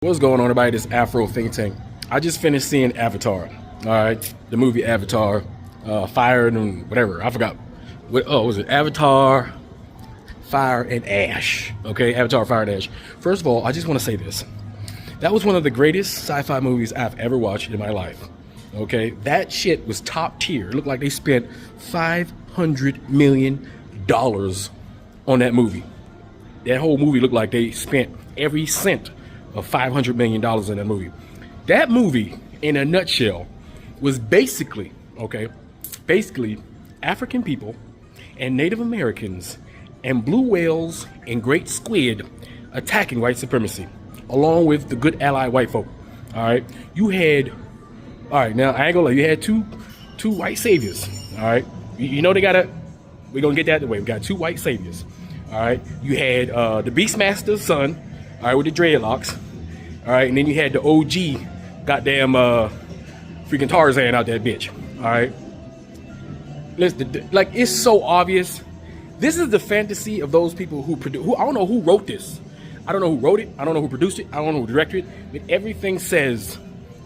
What's going on, everybody? This Afro think tank. I just finished seeing Avatar. All right, the movie Avatar, Fire and whatever. I forgot. What? Oh, was it Avatar, Fire and Ash? Okay, Avatar, Fire and Ash. First of all, I just want to say this. That was one of the greatest sci-fi movies I've ever watched in my life. Okay, that shit was top tier. It looked like they spent $500 million on that movie. That whole movie looked like they spent every cent of $500 million in that movie. That movie, in a nutshell, was basically African people and Native Americans and blue whales and great squid attacking white supremacy, along with the good ally white folk. All right, now I ain't gonna lie, you had two white saviors. All right, you know we're gonna get that the way. We got two white saviors. All right, you had the Beastmaster's son, all right, with the dreadlocks. All right, and then you had the OG, goddamn freaking Tarzan out that bitch. All right, listen, like, it's so obvious. This is the fantasy of those people who I don't know who wrote this. I don't know who wrote it. I don't know who produced it. I don't know who directed it. But everything says,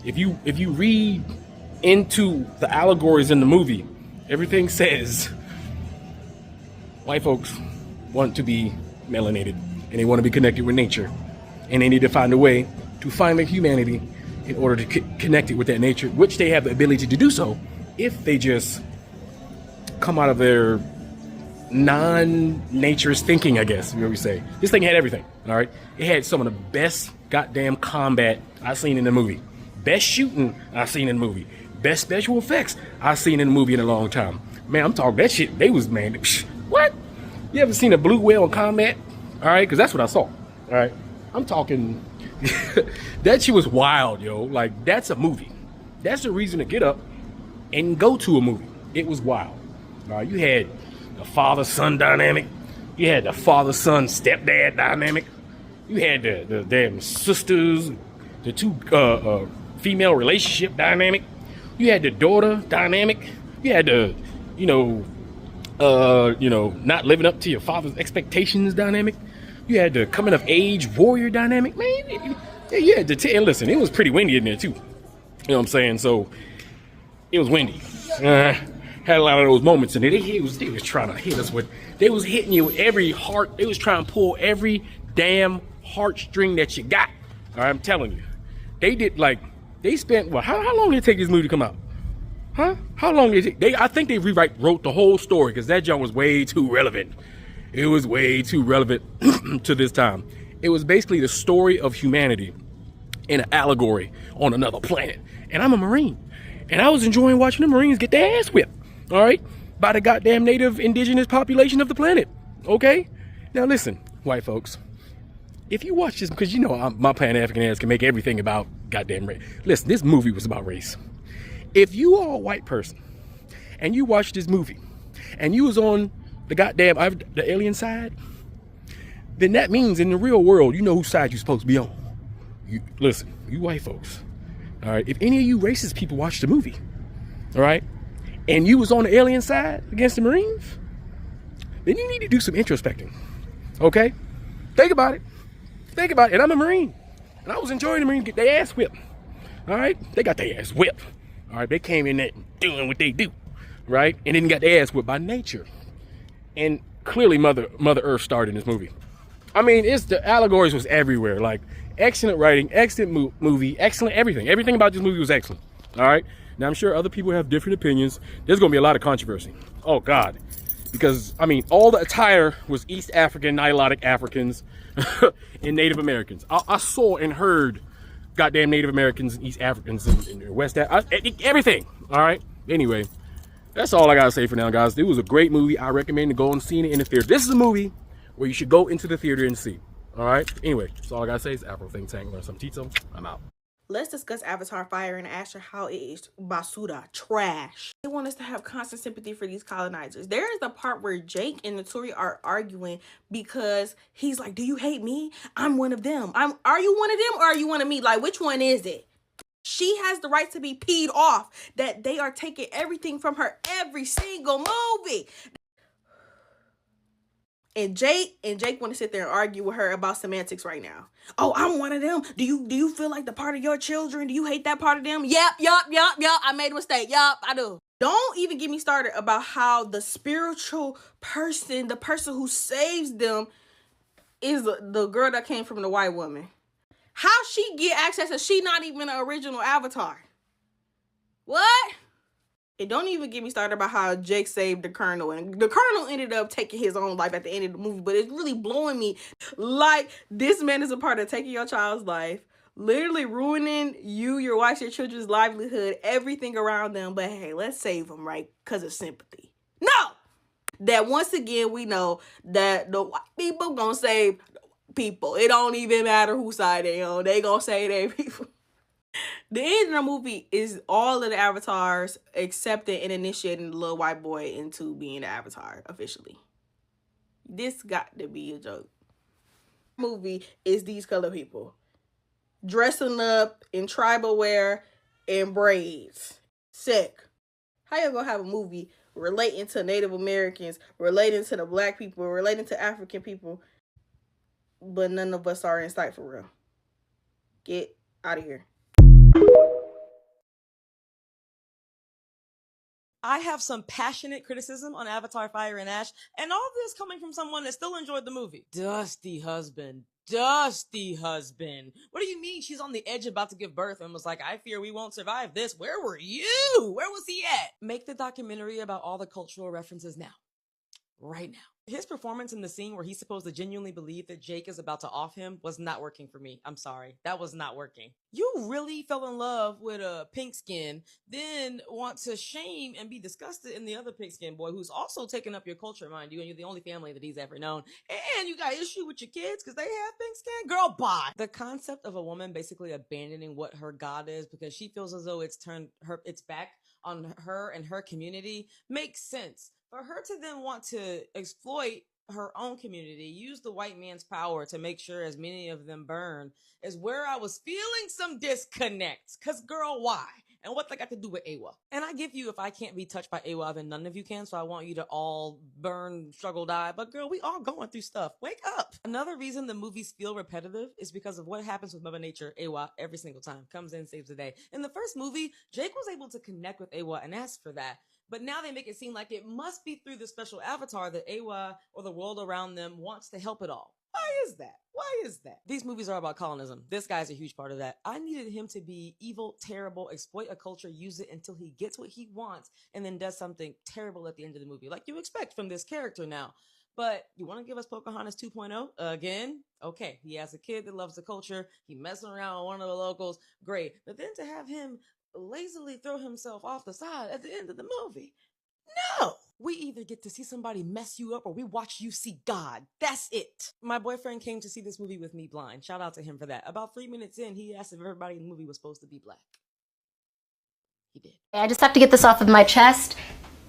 if you read into the allegories in the movie, everything says white folks want to be melanated and they want to be connected with nature, and they need to find a way to find their humanity in order to connect it with that nature, which they have the ability to do so if they just come out of their non-nature's thinking, I guess, we say. This thing had everything, all right? It had some of the best goddamn combat I've seen in the movie. Best shooting I've seen in the movie. Best special effects I've seen in the movie in a long time. Man, I'm talking that shit. They was, man, what? You ever seen a blue whale in combat? All right, because that's what I saw. All right, I'm talking, that shit was wild, yo. Like, that's a movie. That's a reason to get up and go to a movie. It was wild. All right, you had the father-son dynamic. You had the father-son stepdad dynamic. You had the damn sisters, the two female relationship dynamic. You had the daughter dynamic. You had the, not living up to your father's expectations dynamic. You had the coming of age warrior dynamic. Man, you had to and listen, it was pretty windy in there too. You know what I'm saying? So it was windy. Had a lot of those moments in it. They was trying to hit us with, they was hitting you with every heart. They was trying to pull every damn heartstring that you got. All right, I'm telling you. They did, like, they spent, well, how long did it take this movie to come out? Huh? How long did it take? I think they wrote the whole story, because that junk was way too relevant. It was way too relevant to this time. It was basically the story of humanity in an allegory on another planet. And I'm a Marine. And I was enjoying watching the Marines get their ass whipped, all right, by the goddamn native indigenous population of the planet, okay? Now listen, white folks, if you watch this, because my Pan-African ass can make everything about goddamn race. Listen, this movie was about race. If you are a white person and you watch this movie and you was on the alien side, then that means in the real world, you know whose side you're supposed to be on. Listen, you white folks, all right, if any of you racist people watch the movie, all right, and you was on the alien side against the Marines, then you need to do some introspecting, okay? Think about it. And I'm a Marine, and I was enjoying the Marines get their ass whipped, all right? They got their ass whipped, all right? They came in there doing what they do, right? And then got their ass whipped by nature. And clearly Mother Earth starred in this movie. I mean, the allegories was everywhere. Like, excellent writing, excellent movie, excellent everything. Everything about this movie was excellent, all right? Now, I'm sure other people have different opinions. There's going to be a lot of controversy. Oh, God. Because, I mean, all the attire was East African, Nilotic Africans, and Native Americans. I saw and heard goddamn Native Americans and East Africans and West Africans, everything, all right? Anyway, that's all I got to say for now, guys. It was a great movie. I recommend to go and see it in the theater. This is a movie where you should go into the theater and see, all right? Anyway, that's all I got to say. It's Afro Think Tank. Learn some Tito. I'm out. Let's discuss Avatar Fire and Ash, how it is basura, trash. They want us to have constant sympathy for these colonizers. There is a part where Jake and Naturi are arguing because he's like, do you hate me? I'm one of them. Are you one of them or are you one of me? Like, which one is it? She has the right to be peed off that they are taking everything from her every single movie. And Jake want to sit there and argue with her about semantics right now. Oh, I'm one of them. Do you feel like the part of your children? Do you hate that part of them? Yep. I made a mistake. Yup, I do. Don't even get me started about how the spiritual person, the person who saves them, is the girl that came from the white woman. How she get access if she not even an original Avatar? What? And don't even get me started about how Jake saved the Colonel. And the Colonel ended up taking his own life at the end of the movie. But it's really blowing me. Like, this man is a part of taking your child's life, literally ruining you, your wife, your children's livelihood, everything around them. But hey, let's save them, right? Because of sympathy. No! That once again, we know that the white people gonna save people. It don't even matter whose side they on. They gonna save their people. The end of the movie is all of the avatars accepting and initiating the little white boy into being the avatar officially. This got to be a joke. Movie is these color people dressing up in tribal wear and braids. Sick. How you gonna have a movie relating to Native Americans, relating to the black people, relating to African people, but none of us are in sight for real? Get out of here. I have some passionate criticism on Avatar Fire and Ash, and all this coming from someone that still enjoyed the movie. Dusty husband. What do you mean she's on the edge about to give birth and was like, I fear we won't survive this? Where were you? Where was he at? Make the documentary about all the cultural references now. Right now. His performance in the scene where he's supposed to genuinely believe that Jake is about to off him was not working for me. I'm sorry. That was not working. You really fell in love with a pink skin, then want to shame and be disgusted in the other pink skin boy who's also taken up your culture, mind you, and you're the only family that he's ever known. And you got issue with your kids because they have pink skin? Girl, bye. The concept of a woman basically abandoning what her God is because she feels as though it's turned its back on her and her community makes sense. For her to then want to exploit her own community, use the white man's power to make sure as many of them burn, is where I was feeling some disconnect. Cause girl, why? And what they got to do with Awa? And I give you, if I can't be touched by Awa, then none of you can. So I want you to all burn, struggle, die. But girl, we all going through stuff. Wake up. Another reason the movies feel repetitive is because of what happens with Mother Nature, Awa, every single time. Comes in, saves the day. In the first movie, Jake was able to connect with Awa and ask for that. But now they make it seem like it must be through the special avatar that Awa or the world around them wants to help it all. Why is that? Why is that? These movies are about colonism. This guy's a huge part of that. I needed him to be evil, terrible, exploit a culture, use it until he gets what he wants, and then does something terrible at the end of the movie, like you expect from this character now. But you want to give us Pocahontas 2.0 again? Okay, he has a kid that loves the culture. He messing around with one of the locals. Great. But then to have him lazily throw himself off the side at the end of the movie. No! We either get to see somebody mess you up or we watch you see God. That's it. My boyfriend came to see this movie with me blind. Shout out to him for that. About 3 minutes in, he asked if everybody in the movie was supposed to be black. He did. I just have to get this off of my chest.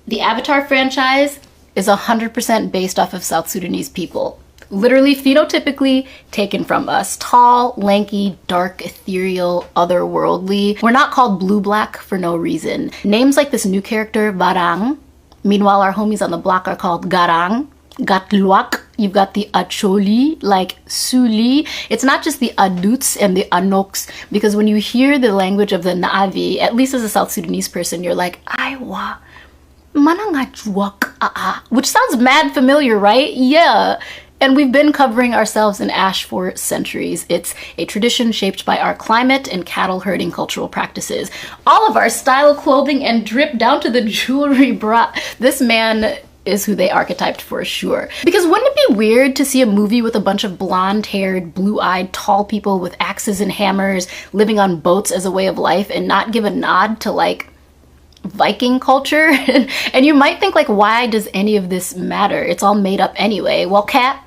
The Avatar franchise is 100% based off of South Sudanese people. Literally phenotypically taken from us. Tall, lanky, dark, ethereal, otherworldly. We're not called blue-black for no reason. Names like this new character, Barang. Meanwhile, our homies on the block are called Garang, Gatluak. You've got the Acholi, like Suli. It's not just the Aduts and the Anoks, because when you hear the language of the Na'avi, at least as a South Sudanese person, you're like, Aiwa, manangachwak, which sounds mad familiar, right? Yeah. And we've been covering ourselves in ash for centuries. It's a tradition shaped by our climate and cattle herding cultural practices. All of our style, clothing, and drip down to the jewelry bra. This man is who they archetyped for sure. Because wouldn't it be weird to see a movie with a bunch of blonde-haired, blue-eyed, tall people with axes and hammers living on boats as a way of life and not give a nod to, like, Viking culture? And you might think, like, why does any of this matter? It's all made up anyway. Well, Kat,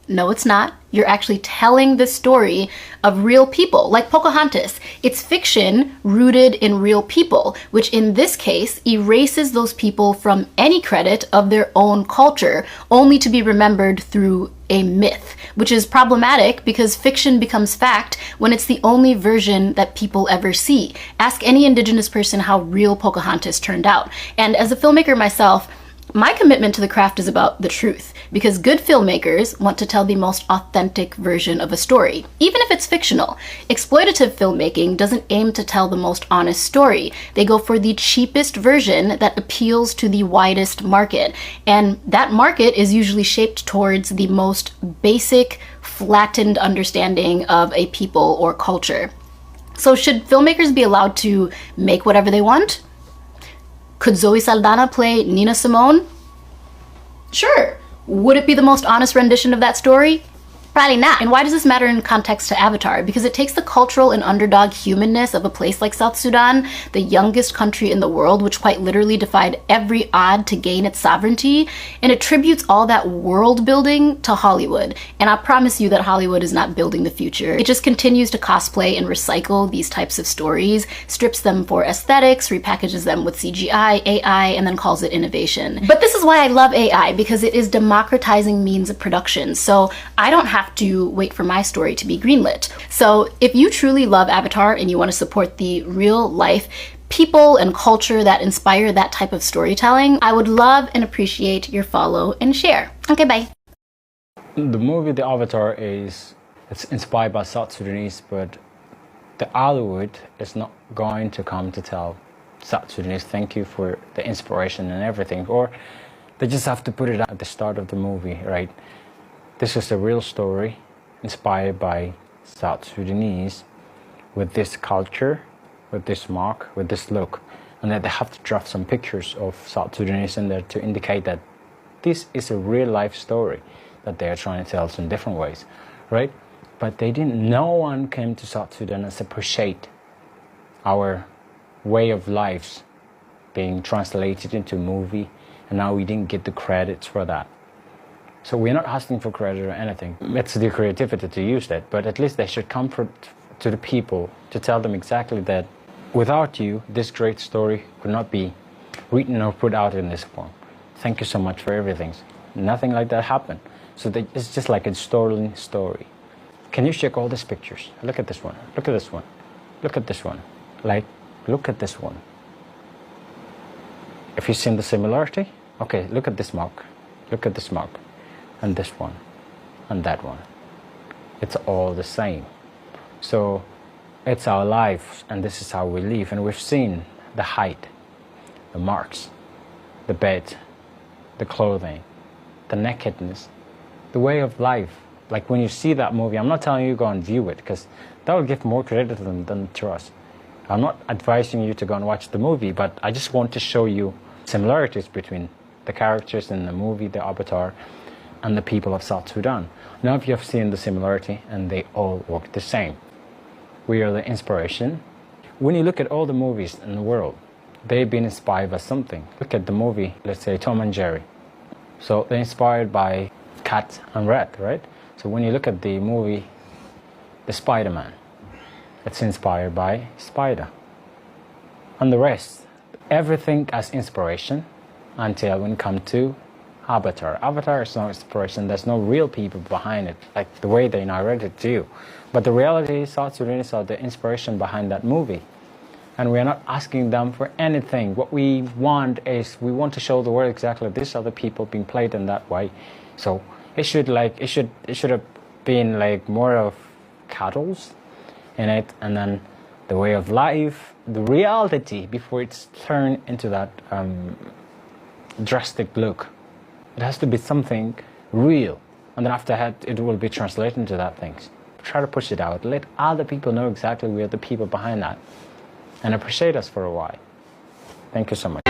no, it's not. You're actually telling the story of real people, like Pocahontas. It's fiction rooted in real people, which in this case erases those people from any credit of their own culture, only to be remembered through a myth, which is problematic because fiction becomes fact when it's the only version that people ever see. Ask any Indigenous person how real Pocahontas turned out. And as a filmmaker myself, My commitment to the craft is about the truth, because good filmmakers want to tell the most authentic version of a story, even if it's fictional. Exploitative filmmaking doesn't aim to tell the most honest story. They go for the cheapest version that appeals to the widest market, and that market is usually shaped towards the most basic, flattened understanding of a people or culture. So should filmmakers be allowed to make whatever they want? Could Zoe Saldana play Nina Simone? Sure. Would it be the most honest rendition of that story? Probably not. And why does this matter in context to Avatar? Because it takes the cultural and underdog humanness of a place like South Sudan, the youngest country in the world, which quite literally defied every odd to gain its sovereignty, and attributes all that world building to Hollywood. And I promise you that Hollywood is not building the future. It just continues to cosplay and recycle these types of stories, strips them for aesthetics, repackages them with CGI, AI, and then calls it innovation. But this is why I love AI, because it is democratizing means of production. So I don't have to wait for my story to be greenlit. So if you truly love Avatar and you want to support the real life people and culture that inspire that type of storytelling, I would love and appreciate your follow and share. Okay, bye. The movie The Avatar it's inspired by South Sudanese, but the Hollywood is not going to come to tell South Sudanese thank you for the inspiration and everything, or they just have to put it at the start of the movie, right? This is a real story inspired by South Sudanese with this culture, with this mark, with this look. And that they have to draft some pictures of South Sudanese in there to indicate that this is a real life story that they are trying to tell in different ways, right? But no one came to South Sudan and appreciate our way of lives being translated into movie, and now we didn't get the credits for that. So we're not asking for credit or anything. It's the creativity to use that, but at least they should comfort to the people to tell them exactly that without you, this great story would not be written or put out in this form. Thank you so much for everything. Nothing like that happened. So it's just like a stolen story. Can you check all these pictures? Look at this one. Look at this one. Look at this one. Like, look at this one. If you've seen the similarity, okay, look at this mark. Look at this mark. And this one, and that one. It's all the same. So it's our life, and this is how we live. And we've seen the height, the marks, the bed, the clothing, the nakedness, the way of life. Like when you see that movie, I'm not telling you go and view it, because that will give more credit to them than to us. I'm not advising you to go and watch the movie, but I just want to show you similarities between the characters in the movie, The Avatar, and the people of South Sudan. Now if you have seen the similarity, and they all work the same. We are the inspiration. When you look at all the movies in the world, they've been inspired by something. Look at the movie, let's say Tom and Jerry. So they're inspired by cat and rat, right? So when you look at the movie, the Spider-Man, it's inspired by Spider. And the rest, everything as inspiration until when it comes to Avatar. Avatar is no inspiration. There's no real people behind it, like the way they narrate it to you. But the reality is South Sudanese are the inspiration behind that movie. And we are not asking them for anything. What we want is, we want to show the world exactly these are the people being played in that way. So it should have been like more of cattles in it, and then the way of life, the reality before it's turned into that drastic look. It has to be something real, and then after that it will be translated into that things. Try to push it out. Let other people know exactly we are the people behind that, and appreciate us for a while. Thank you so much.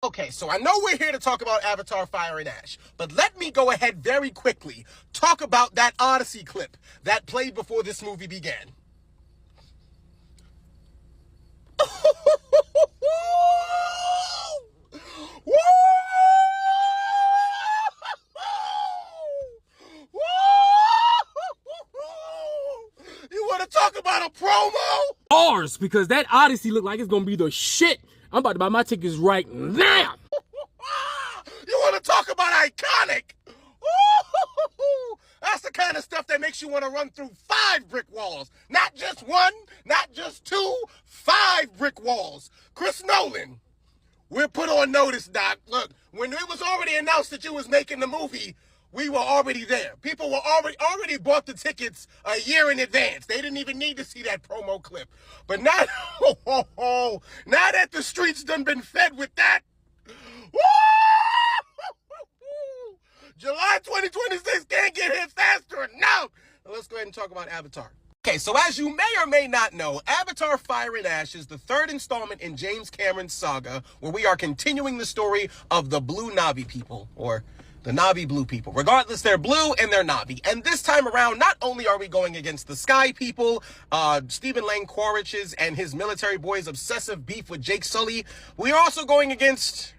Okay, so I know we're here to talk about Avatar Fire and Ash, but let me go ahead very quickly, talk about that Odyssey clip that played before this movie began. You want to talk about a promo? Ours, because that Odyssey look like it's gonna be the shit. I'm about to buy my tickets right now. You want to talk about iconic? That's the kind of stuff that makes you want to run through 5 brick walls. Not just 1, not just 2, 5 brick walls. Chris Nolan, we're put on notice, Doc. Look, when it was already announced that you was making the movie, we were already there. People were already bought the tickets a year in advance. They didn't even need to see that promo clip. But now, now that the streets done been fed with that, July 2026 can't get here faster enough. Let's go ahead and talk about Avatar. Okay, so as you may or may not know, Avatar Fire and Ash is the 3rd installment in James Cameron's saga, where we are continuing the story of the Blue Na'vi people, or the Na'vi Blue people. Regardless, they're blue and they're Na'vi. And this time around, not only are we going against the Sky people, Stephen Lang Quaritch's and his military boys' obsessive beef with Jake Sully, we are also going against...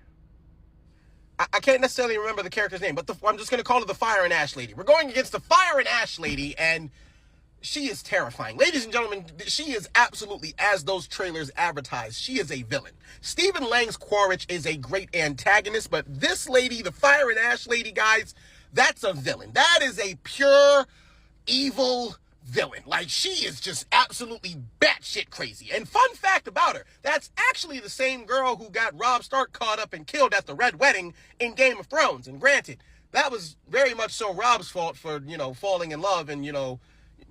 I can't necessarily remember the character's name, but I'm just going to call her the Fire and Ash Lady. We're going against the Fire and Ash Lady, and she is terrifying. Ladies and gentlemen, she is absolutely, as those trailers advertise, she is a villain. Stephen Lang's Quaritch is a great antagonist, but this lady, the Fire and Ash Lady, guys, that's a villain. That is a pure evil villain. Like, she is just absolutely batshit crazy. And fun fact about her, that's actually the same girl who got Robb Stark caught up and killed at the Red Wedding in Game of Thrones. And granted, that was very much so Robb's fault for, falling in love and,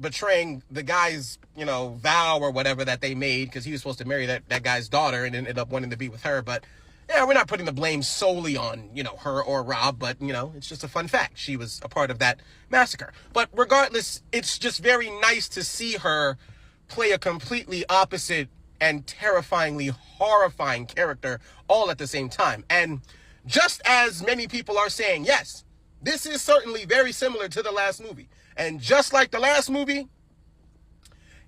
betraying the guy's, vow or whatever that they made, because he was supposed to marry that guy's daughter and ended up wanting to be with her. But yeah, we're not putting the blame solely on, her or Robb, but, it's just a fun fact. She was a part of that massacre. But regardless, it's just very nice to see her play a completely opposite and terrifyingly horrifying character all at the same time. And just as many people are saying, yes, this is certainly very similar to the last movie. And just like the last movie,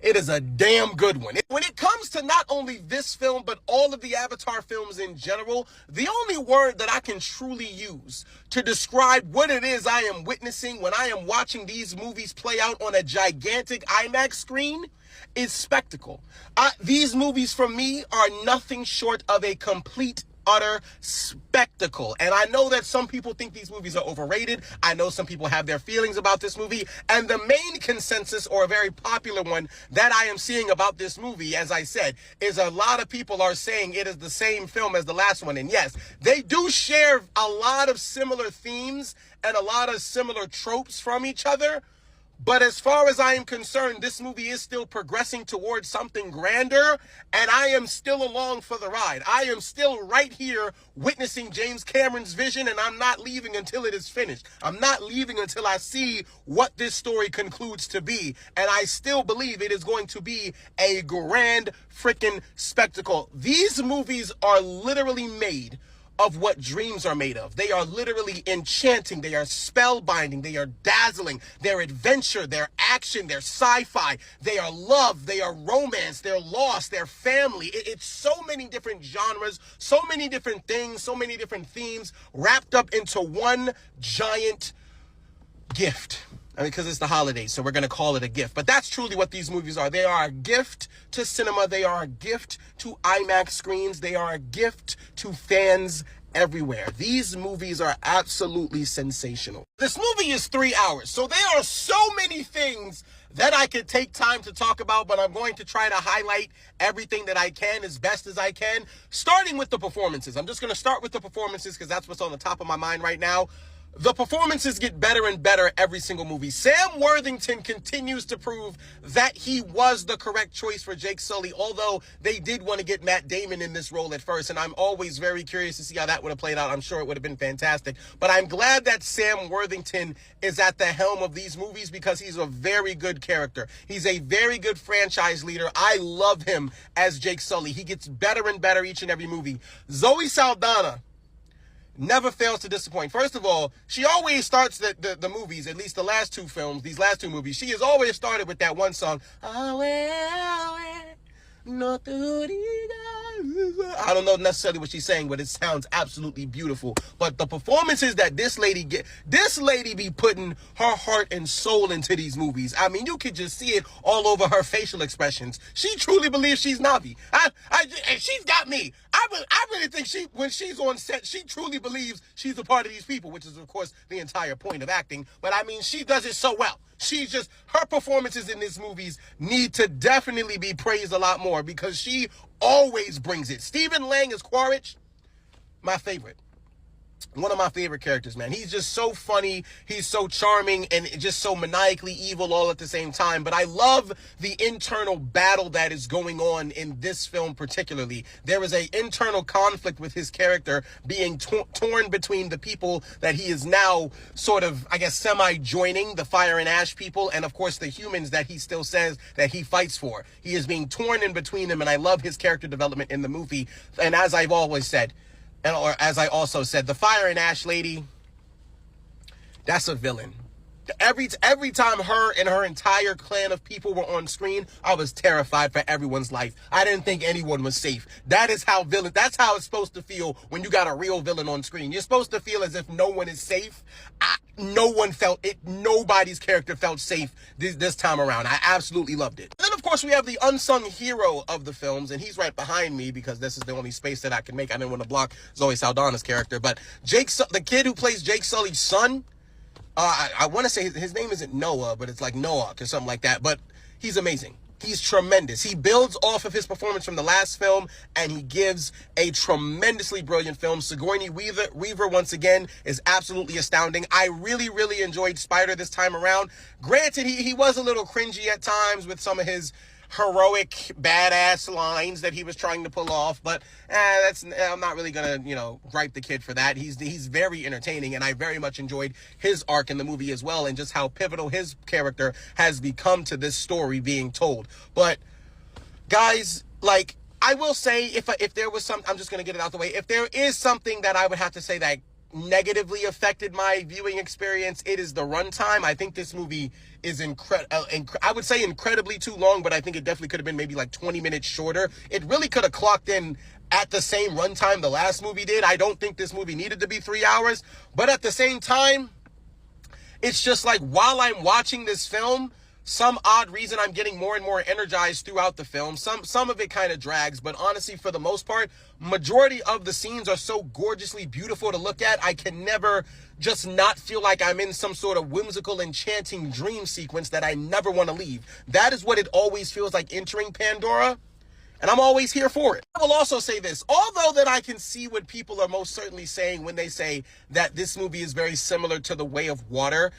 it is a damn good one. When it comes to not only this film, but all of the Avatar films in general, the only word that I can truly use to describe what it is I am witnessing when I am watching these movies play out on a gigantic IMAX screen is spectacle. These movies for me are nothing short of a complete utter spectacle. And I know that some people think these movies are overrated. I know some people have their feelings about this movie. And the main consensus, or a very popular one that I am seeing about this movie, as I said, is a lot of people are saying it is the same film as the last one. And yes, they do share a lot of similar themes and a lot of similar tropes from each other. But as far as I am concerned, this movie is still progressing towards something grander, and I am still along for the ride. I am still right here witnessing James Cameron's vision, and I'm not leaving until it is finished. I'm not leaving until I see what this story concludes to be, and I still believe it is going to be a grand freaking spectacle. These movies are literally made of what dreams are made of. They are literally enchanting. They are spellbinding. They are dazzling. They're adventure. They're action. They're sci-fi. They are love. They are romance. They're loss. They're family. It's so many different genres, so many different things, so many different themes wrapped up into one giant gift. Because it's the holidays, so we're going to call it a gift. But that's truly what these movies are. They are a gift to cinema. They are a gift to IMAX screens. They are a gift to fans everywhere. These movies are absolutely sensational. This movie is 3 hours, so there are so many things that I could take time to talk about, but I'm going to try to highlight everything that I can as best as I can, starting with the performances. I'm just going to start with the performances because that's what's on the top of my mind right now. The performances get better and better every single movie. Sam Worthington continues to prove that he was the correct choice for Jake Sully, although they did want to get Matt Damon in this role at first, and I'm always very curious to see how that would have played out. I'm sure it would have been fantastic. But I'm glad that Sam Worthington is at the helm of these movies because he's a very good character. He's a very good franchise leader. I love him as Jake Sully. He gets better and better each and every movie. Zoe Saldana never fails to disappoint. First of all, she always starts the movies, at least the last two films, these last two movies, she has always started with that one song, no te digas. I don't know necessarily what she's saying, but it sounds absolutely beautiful. But the performances that this lady be putting her heart and soul into these movies. I mean, you could just see it all over her facial expressions. She truly believes she's Navi. And she's got me. I really think when she's on set, she truly believes she's a part of these people, which is, of course, the entire point of acting. But I mean, she does it so well. Her performances in these movies need to definitely be praised a lot more because she always brings it. Stephen Lang as Quaritch, my favorite. One of my favorite characters, man. He's just so funny. He's so charming and just so maniacally evil all at the same time. But I love the internal battle that is going on in this film particularly. There is an internal conflict with his character being torn between the people that he is now sort of, I guess, semi-joining, the Fire and Ash people, and of course the humans that he still says that he fights for. He is being torn in between them, and I love his character development in the movie. And as I've always said, or as I also said, the Fire and Ash lady, that's a villain. Every time her and her entire clan of people were on screen, I was terrified for everyone's life. I didn't think anyone was safe. That's how it's supposed to feel when you got a real villain on screen. You're supposed to feel as if no one is safe. No one felt it. Nobody's character felt safe this time around. I absolutely loved it. Then, of course, we have the unsung hero of the films, and he's right behind me because this is the only space that I can make. I didn't want to block Zoe Saldana's character, but the kid who plays Jake Sully's son, I want to say his name isn't Noah, but it's like Noah or something like that. But he's amazing. He's tremendous. He builds off of his performance from the last film, and he gives a tremendously brilliant film. Sigourney Weaver, once again, is absolutely astounding. I really, really enjoyed Spider this time around. Granted, he was a little cringy at times with some of his heroic badass lines that he was trying to pull off, but I'm not really gonna gripe the kid for that. He's very entertaining, and I very much enjoyed his arc in the movie as well, and just how pivotal his character has become to this story being told. But guys, like, I will say, if there was some, I'm just gonna get it out the way, if there is something that I would have to say that negatively affected my viewing experience, it is the runtime. I think this movie is I would say incredibly too long, but I think it definitely could have been maybe like 20 minutes shorter. It really could have clocked in at the same runtime the last movie did. I don't think this movie needed to be 3 hours, but at the same time, it's just like while I'm watching this film, some odd reason I'm getting more and more energized throughout the film. Some of it kind of drags, but honestly, for the most part, majority of the scenes are so gorgeously beautiful to look at. I can never just not feel like I'm in some sort of whimsical, enchanting dream sequence that I never want to leave. That is what it always feels like entering Pandora, and I'm always here for it. I will also say this, although that I can see what people are most certainly saying when they say that this movie is very similar to The Way of Water,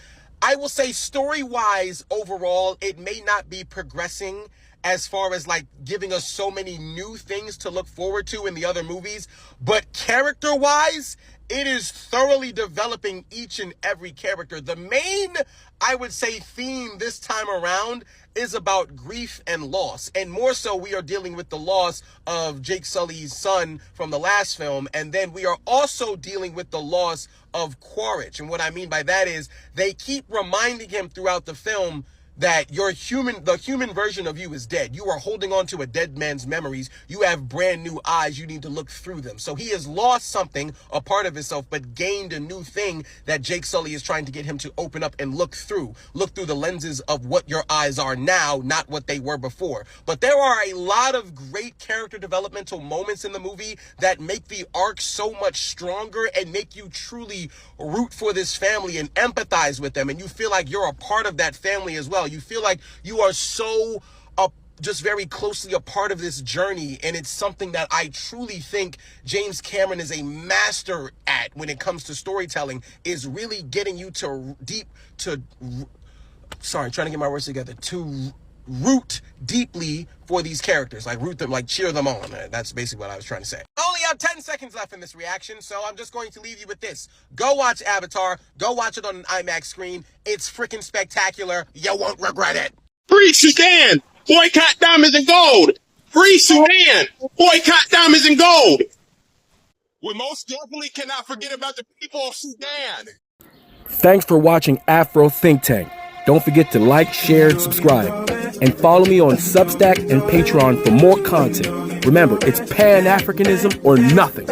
I will say story-wise, overall, it may not be progressing as far as like giving us so many new things to look forward to in the other movies, but character-wise, it is thoroughly developing each and every character. The main, I would say, theme this time around is about grief and loss. And more so, we are dealing with the loss of Jake Sully's son from the last film. And then we are also dealing with the loss of Quaritch. And what I mean by that is they keep reminding him throughout the film that the human version of you is dead. You are holding on to a dead man's memories. You have brand new eyes. You need to look through them. So he has lost something, a part of himself, but gained a new thing that Jake Sully is trying to get him to open up and look through the lenses of what your eyes are now, not what they were before. But there are a lot of great character developmental moments in the movie that make the arc so much stronger and make you truly root for this family and empathize with them. And you feel like you're a part of that family as well. You feel like you are so just very closely a part of this journey, and it's something that I truly think James Cameron is a master at when it comes to storytelling, is really getting you to root deeply for these characters, like root them, like cheer them on. That's basically what I was trying to say. I only have 10 seconds left in this reaction, so I'm just going to leave you with this. Go watch Avatar. Go watch it on an IMAX screen. It's freaking spectacular. You won't regret it. Free Sudan! Boycott diamonds and gold! Free Sudan! Boycott diamonds and gold! We most definitely cannot forget about the people of Sudan. Thanks for watching Afro Think Tank. Don't forget to like, share, and subscribe. And follow me on Substack and Patreon for more content. Remember, it's Pan-Africanism or nothing.